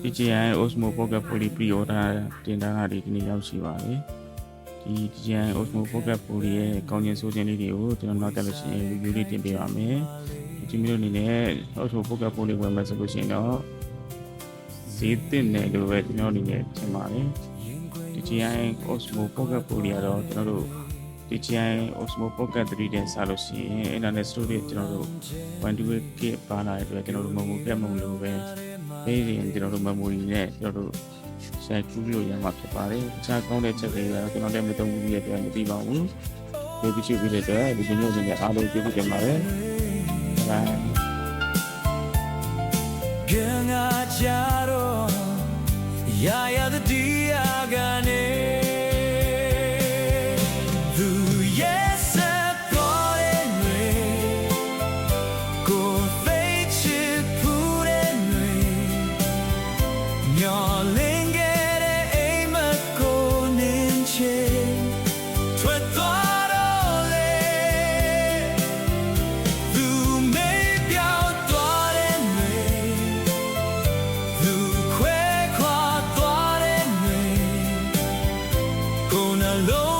DJI Osmo Pocket Fully Pre-order တင်ထားတာဒီနေ့ရောက်ရှိပါတယ်ဒီ DJI Osmo Pocket Fully ရဲ့ကောင်းကျင်ဆိုးခြင်းလေးတွေကိုကျွန်တော်နောက်တက်လို့ရှိရင် review လေးတင်ပေးပါမယ်ဒီမျိုးအနေနဲ့ Osmo Pocket Fully ဝယ်မယ်ဆိုလို့ရှိရင်တော့ဈေးသင့်တယ်လို့ပဲကျွန်တော်အနေနဲ့ထင်ပါတယ် DJI Osmo Pocket Fully ကတော့ကျွန်တော်တို့ DJI Osmo Pocket 3တဲ့စလို့ရှိရင် internet storage ကျွန်တော်တို့ 128GB ပါလာတဲ့အတွက်ကျွန်တော်တို့ memory လို့ပဲပေးရင်ကျွန်တော်တို့ memory နဲ့ကျွန်တော်တို့ share ကူးလို့ရမှာဖြစ်ပါတယ်တခြားကောင်းတဲ့ချက်တွေကတော့ကျွန်တော်လည်းမသုံးဘူးရဲ့အတွက်မသိပါဘူးဒီကြည့်ပြီးတဲ့အတွက်ဒီvideoလေးနဲ့အားလုံးကျေးဇူးတင်ပါတယ် bye Ya the dia gane Du yes pore me Go fate pure me Nya lingere aim ko ninche Twe tware Du me piao tware me Du alone